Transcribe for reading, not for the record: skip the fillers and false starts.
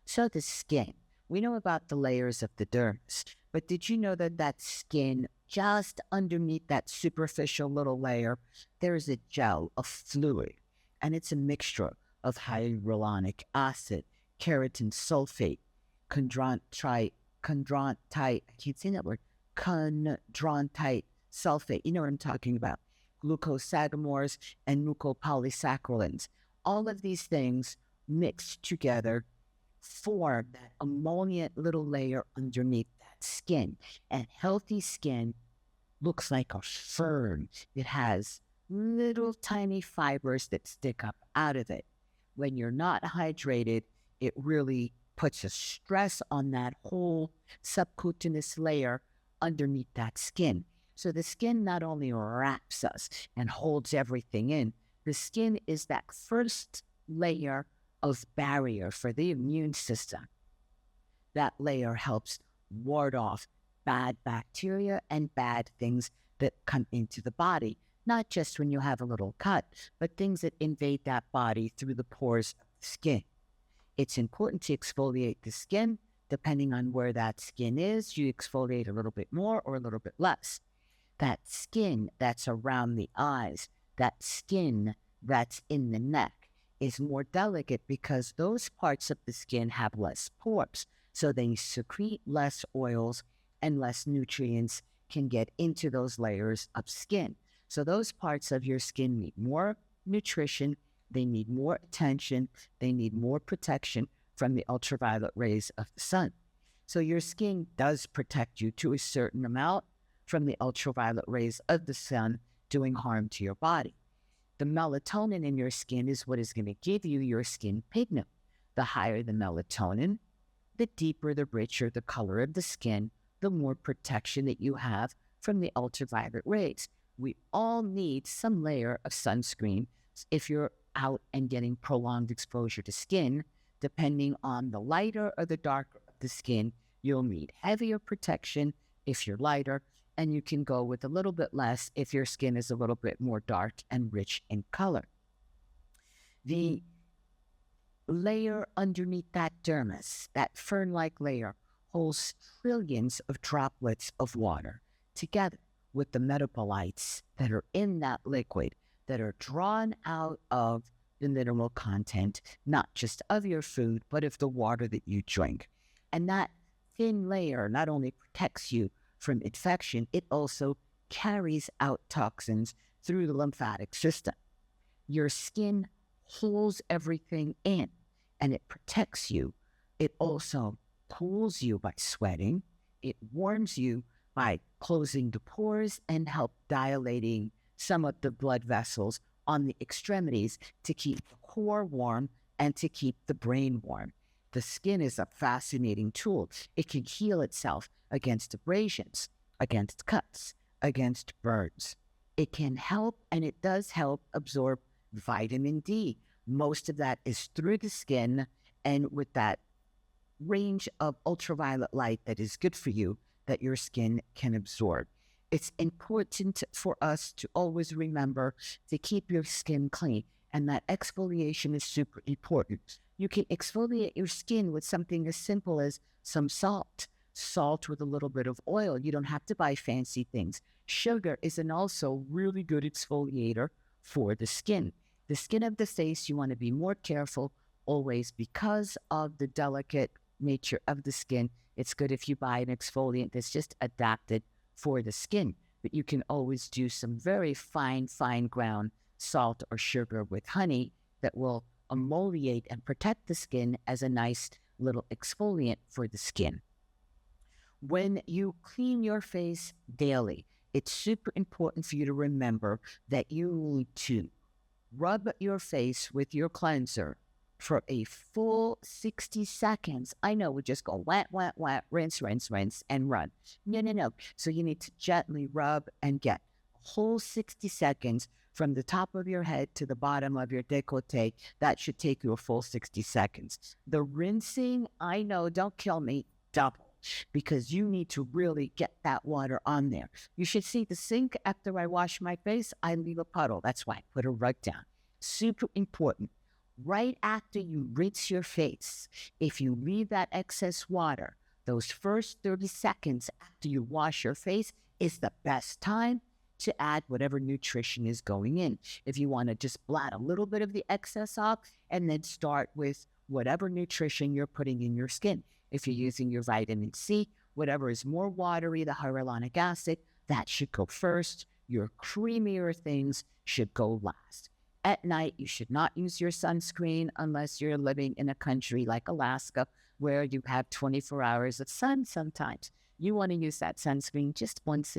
So the skin, we know about the layers of the dermis, but did you know that that skin, just underneath that superficial little layer, there's a gel, a fluid, and it's a mixture of hyaluronic acid, keratin sulfate, chondrontite, I can't say that word, chondrontite sulfate, you know what I'm talking about, glucosaminoglycans and mucopolysaccharides. All of these things mixed together form that emollient little layer underneath that skin. And healthy skin looks like a fern. It has little tiny fibers that stick up out of it. When you're not hydrated, it really puts a stress on that whole subcutaneous layer underneath that skin. So the skin not only wraps us and holds everything in, the skin is that first layer of barrier for the immune system. That layer helps ward off bad bacteria and bad things that come into the body, not just when you have a little cut, but things that invade that body through the pores of the skin. It's important to exfoliate the skin. Depending on where that skin is, you exfoliate a little bit more or a little bit less. That skin that's around the eyes, that skin that's in the neck is more delicate because those parts of the skin have less pores. So they secrete less oils and less nutrients can get into those layers of skin. So those parts of your skin need more nutrition, they need more attention, they need more protection from the ultraviolet rays of the sun. So your skin does protect you to a certain amount from the ultraviolet rays of the sun doing harm to your body. The melatonin in your skin is what is going to give you your skin pigment. The higher the melatonin, the deeper, the richer the color of the skin, the more protection that you have from the ultraviolet rays. We all need some layer of sunscreen if you're out and getting prolonged exposure to skin. Depending on the lighter or the darker of the skin, you'll need heavier protection if you're lighter, and you can go with a little bit less if your skin is a little bit more dark and rich in color. The layer underneath that dermis, that fern-like layer, holds trillions of droplets of water together with the metabolites that are in that liquid that are drawn out of the mineral content, not just of your food, but of the water that you drink. And that thin layer not only protects you from infection, it also carries out toxins through the lymphatic system. Your skin holds everything in and it protects you. It also cools you by sweating. It warms you by closing the pores and help dilating some of the blood vessels on the extremities to keep the core warm and to keep the brain warm. The skin is a fascinating tool. It can heal itself against abrasions, against cuts, against burns. It can help, and it does help absorb vitamin D. Most of that is through the skin, and with that range of ultraviolet light that is good for you, that your skin can absorb. It's important for us to always remember to keep your skin clean, and that exfoliation is super important. You can exfoliate your skin with something as simple as some salt with a little bit of oil. You don't have to buy fancy things. Sugar is an also really good exfoliator for the skin. The skin of the face, you want to be more careful always because of the delicate nature of the skin. It's good if you buy an exfoliant that's just adapted for the skin, but you can always do some very fine ground salt or sugar with honey that will emoliate and protect the skin as a nice little exfoliant for the skin. When you clean your face daily, it's super important for you to remember that you need to rub your face with your cleanser for a full 60 seconds. I know we just go wet, rinse, and run. No. So you need to gently rub and get a whole 60 seconds from the top of your head to the bottom of your décolleté. That should take you a full 60 seconds. The rinsing, I know, don't kill me, double, because you need to really get that water on there. You should see the sink after I wash my face, I leave a puddle. That's why I put a rug down. Super important. right after you rinse your face. If you leave that excess water, those first 30 seconds after you wash your face is the best time to add whatever nutrition is going in. If you want to just blot a little bit of the excess off and then start with whatever nutrition you're putting in your skin. If you're using your vitamin C, whatever is more watery, the hyaluronic acid, that should go first. Your creamier things should go last. At night, you should not use your sunscreen unless you're living in a country like Alaska where you have 24 hours of sun sometimes. You want to use that sunscreen just once a